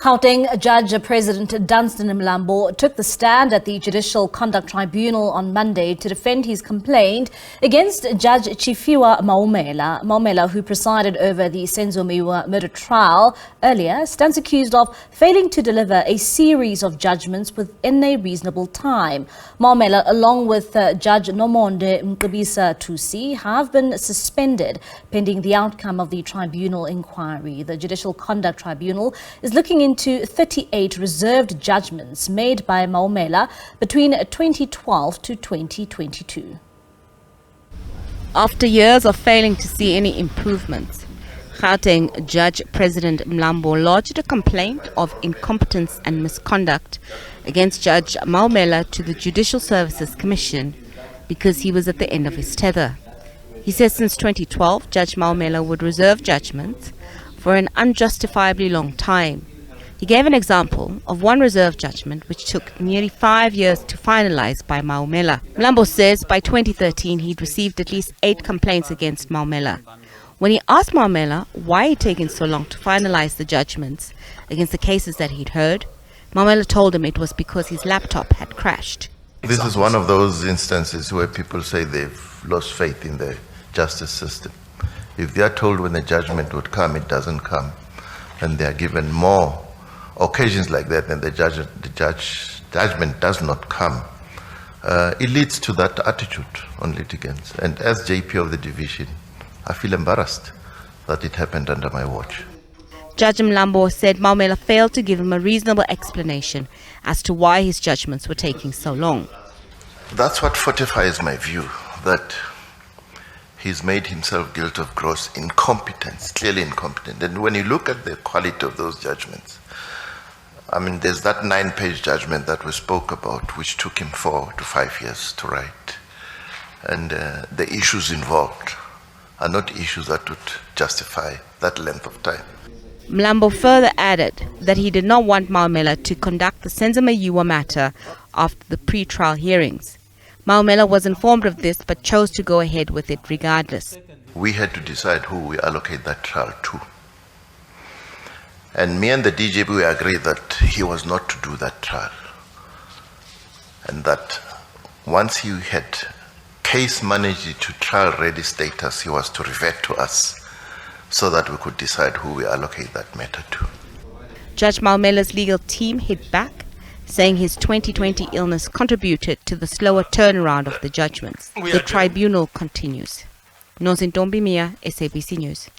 Gauteng Judge President Dunstan Mlambo took the stand at the Judicial Conduct Tribunal on Monday to defend his complaint against Judge Tshifhiwa Maumela. Maumela, who presided over the Senzo Meyiwa murder trial earlier, stands accused of failing to deliver a series of judgments within a reasonable time. Maumela, along with Judge Nomonde Mngqibisa-Thusi, have been suspended pending the outcome of the tribunal inquiry. The Judicial Conduct Tribunal is looking into 38 reserved judgments made by Maumela between 2012 to 2022. After years of failing to see any improvements, Gauteng Judge President Mlambo lodged a complaint of incompetence and misconduct against Judge Maumela to the Judicial Services Commission because he was at the end of his tether. He says since 2012, Judge Maumela would reserve judgments for an unjustifiably long time. He gave an example of one reserve judgment which took nearly 5 years to finalize by Maumela. Mlambo says by 2013 he'd received at least 8 complaints against Maumela. When he asked Maumela why he'd taken so long to finalize the judgments against the cases that he'd heard, Maumela told him it was because his laptop had crashed. This is one of those instances where people say they've lost faith in the justice system. If they are told when the judgment would come, it doesn't come, and they are given more occasions like that, and the judgment does not come. It leads to that attitude on litigants. And as JP of the division, I feel embarrassed that it happened under my watch. Judge Mlambo said Maumela failed to give him a reasonable explanation as to why his judgments were taking so long. That's what fortifies my view, that he's made himself guilty of gross incompetence, clearly incompetent. And when you look at the quality of those judgments, I mean, there's that 9-page judgment that we spoke about, which took him 4 to 5 years to write. And the issues involved are not issues that would justify that length of time. Mlambo further added that he did not want Maumela to conduct the Senzo Meyiwa matter after the pre-trial hearings. Maumela was informed of this but chose to go ahead with it regardless. We had to decide who we allocate that trial to. And me and the DJP, we agreed that he was not to do that trial. And that once he had case managed to trial ready status, he was to revert to us so that we could decide who we allocate that matter to. Judge Maumela's legal team hit back, saying his 2020 illness contributed to the slower turnaround of the judgments. The tribunal continues. Nozintombi Mia, SABC News.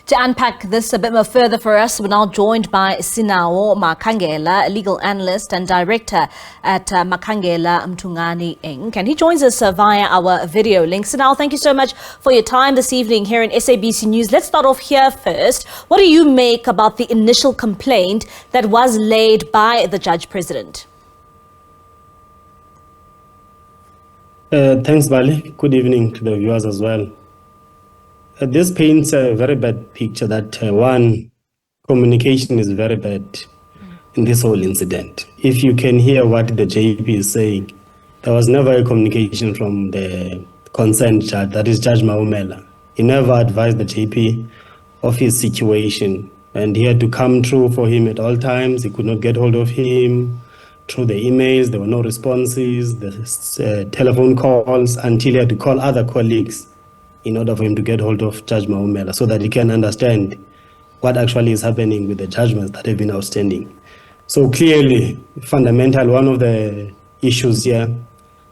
To unpack this a bit more further for us, we're now joined by Sinawo, Makangela, a legal analyst and director at Makangela Mtungani Inc. And he joins us via our video link. Sinawo, thank you so much for your time this evening here in SABC News. Let's start off here first. What do you make about the initial complaint that was laid by the Judge President? Thanks, Bali. Good evening to the viewers as well. This paints a very bad picture that one, communication is very bad in this whole incident. If you can hear what the JP is saying, there was never a communication from the concerned judge, that is Judge Maumela. He never advised the JP of his situation, and he had to come through for him at all times. He could not get hold of him through the emails. There were no responses, the telephone calls, until he had to call other colleagues in order for him to get hold of Judge Maumela so that he can understand what actually is happening with the judgments that have been outstanding. So clearly, fundamental, one of the issues here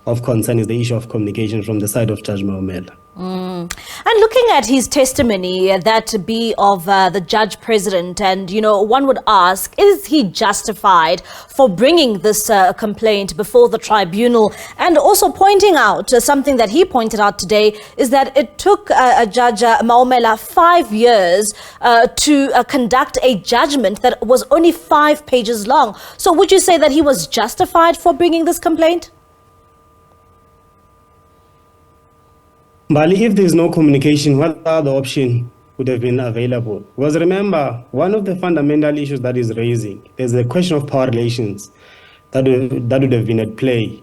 of concern is the issue of communication from the side of Judge Maumela. And looking at his testimony, that be of the Judge President, and, you know, one would ask, is he justified for bringing this complaint before the tribunal? And also pointing out something that he pointed out today is that it took Judge Maumela 5 years to conduct a judgment that was only 5 pages long. So would you say that he was justified for bringing this complaint? Bali, if there is no communication, what other option would have been available? Because remember, one of the fundamental issues that is raising, there's a question of power relations that would have been at play.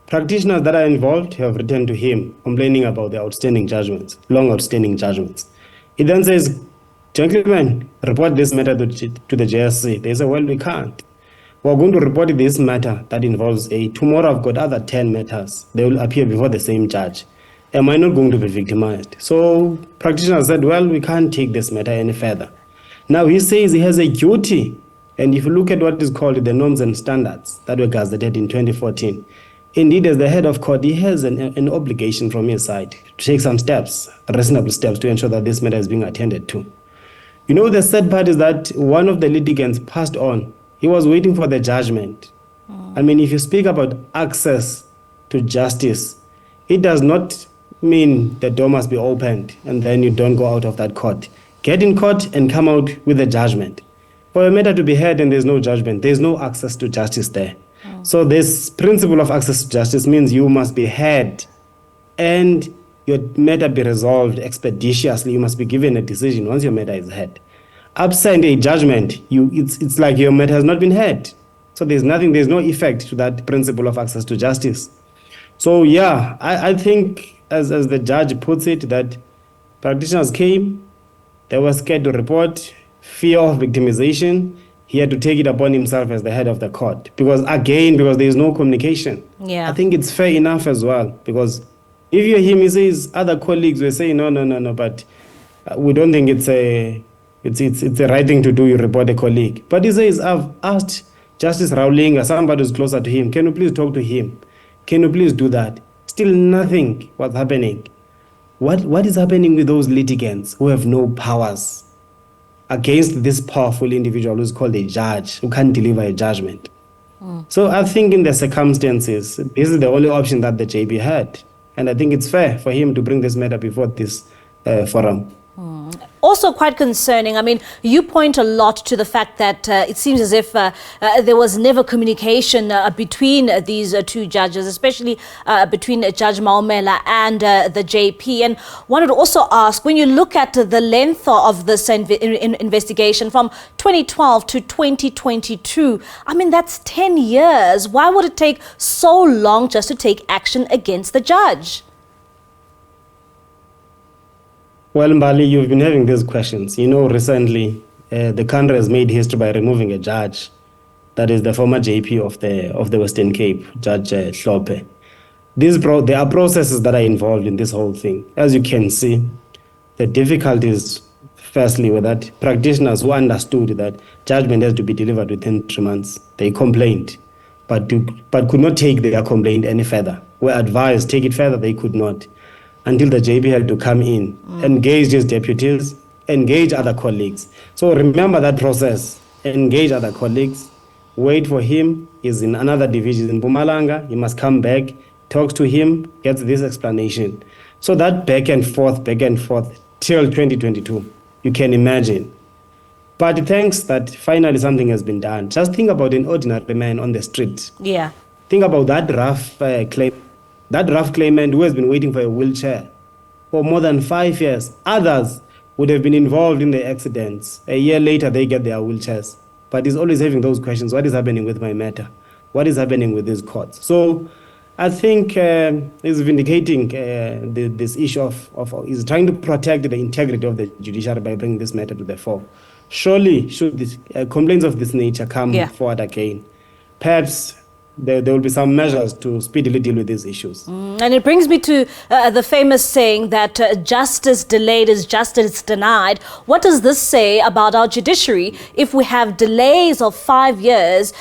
Practitioners that are involved have written to him complaining about the outstanding judgments, long outstanding judgments. He then says, gentlemen, report this matter to the JSC. They say, well, we can't. We're going to report this matter that involves A. Tomorrow I've got other 10 matters. They will appear before the same judge. Am I not going to be victimized? So practitioner said, well, we can't take this matter any further. Now he says he has a duty. And if you look at what is called the norms and standards that were gazetted in 2014, indeed, as the head of court, he has an obligation from his side to take some steps, reasonable steps, to ensure that this matter is being attended to. You know, the sad part is that one of the litigants passed on. He was waiting for the judgment. I mean, if you speak about access to justice, it does not mean the door must be opened and then you don't go out of that court. Get in court and come out with a judgment. For a matter to be heard and there's no judgment, there's no access to justice there. So this principle of access to justice means you must be heard and your matter be resolved expeditiously. You must be given a decision once your matter is heard. Absent a judgment, it's like your matter has not been heard. So there's no effect to that principle of access to justice. So yeah, I think as the judge puts it, that practitioners came, they were scared to report, fear of victimization. He had to take it upon himself as the head of the court because there is no communication. Yeah. I think it's fair enough as well, because if you hear him, he says other colleagues will say no, but we don't think it's the right thing to do. You report a colleague, but he says, I've asked Justice Rowling or somebody who's closer to him, can you please talk to him? Can you please do that? Still nothing was happening. What is happening with those litigants who have no powers against this powerful individual who's called a judge, who can't deliver a judgment? So I think in the circumstances, this is the only option that the JB had. And I think it's fair for him to bring this matter before this forum. Also quite concerning. I mean, you point a lot to the fact that it seems as if there was never communication between these two judges, especially between Judge Maumela and the JP. And wanted to also ask, when you look at the length of this investigation from 2012 to 2022, I mean, that's 10 years. Why would it take so long just to take action against the judge? Well, Mbali, you've been having these questions. You know, recently, the country has made history by removing a judge, that is the former JP of the Western Cape, Judge Tshifhiwa. There are processes that are involved in this whole thing. As you can see, the difficulties, firstly, were that practitioners who understood that judgment has to be delivered within 3 months, they complained, but could not take their complaint any further. Were advised, take it further, they could not, until the JP had to come in, engage his deputies, engage other colleagues. So remember that process. Engage other colleagues, wait for him. He's in another division in Mpumalanga. He must come back, talks to him, gets this explanation. So that back and forth till 2022. You can imagine. But thanks that finally something has been done. Just think about an ordinary man on the street. Yeah. Think about that rough claim. That rough claimant who has been waiting for a wheelchair for more than 5 years. Others would have been involved in the accidents. A year later, they get their wheelchairs. But he's always having those questions. What is happening with my matter? What is happening with these courts? So I think he's vindicating this issue of he's trying to protect the integrity of the judiciary by bringing this matter to the fore. Surely, should this, complaints of this nature come forward again, perhaps there will be some measures to speedily deal with these issues. And it brings me to the famous saying that justice delayed is justice denied. What does this say about our judiciary if we have delays of 5 years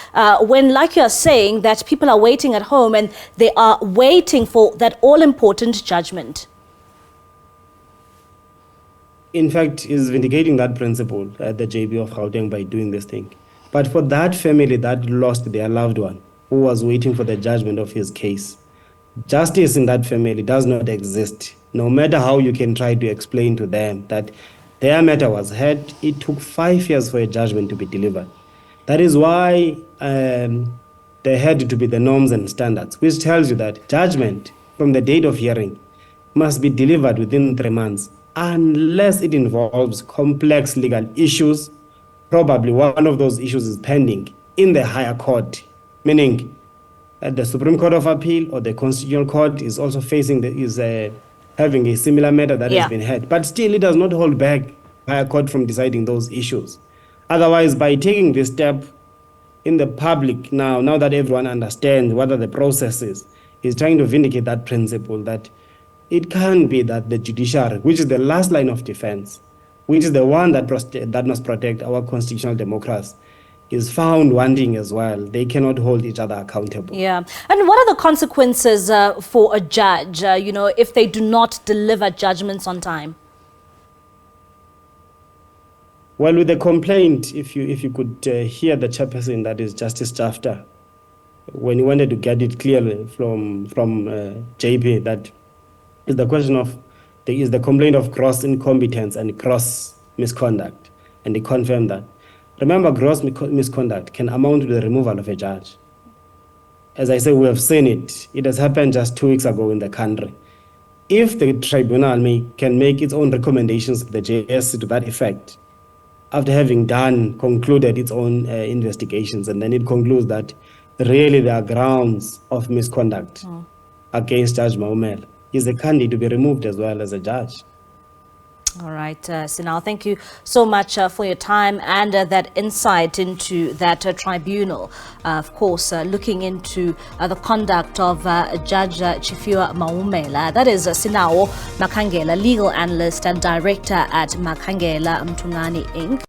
when, like you're saying, that people are waiting at home and they are waiting for that all-important judgment? In fact, is vindicating that principle, the JB of Gauteng, by doing this thing. But for that family that lost their loved one, who was waiting for the judgment of his case, justice in that family does not exist. No matter how you can try to explain to them that their matter was heard, it took 5 years for a judgment to be delivered. That is why there had to be the norms and standards, which tells you that judgment from the date of hearing must be delivered within 3 months, unless it involves complex legal issues. Probably one of those issues is pending in the higher court, meaning the Supreme Court of Appeal or the Constitutional Court is also facing having a similar matter that has been heard. But still, it does not hold back higher court from deciding those issues. Otherwise, by taking this step in the public now that everyone understands what are the processes, is trying to vindicate that principle that it can't be that the judiciary, which is the last line of defense, which is the one that must protect our constitutional democracy, is found wanting as well. They cannot hold each other accountable. Yeah. And what are the consequences for a judge, if they do not deliver judgments on time? Well, with the complaint, if you could hear the chairperson, that is Justice Tshifhiwa, when he wanted to get it clearly from JP, that is the question of the complaint of gross incompetence and gross misconduct, and he confirmed that. Remember, gross misconduct can amount to the removal of a judge. As I said, we have seen it. It has happened just 2 weeks ago in the country. If the tribunal can make its own recommendations to the JSC to that effect, after having concluded its own investigations, and then it concludes that really there are grounds of misconduct against Judge Maumela, is a candidate to be removed as well as a judge. All right, Sinawo, thank you so much for your time and that insight into that tribunal. Of course, looking into the conduct of Judge Tshifhiwa Maumela. That is Sinawo Makangela, legal analyst and director at Makangela Mtungani Inc.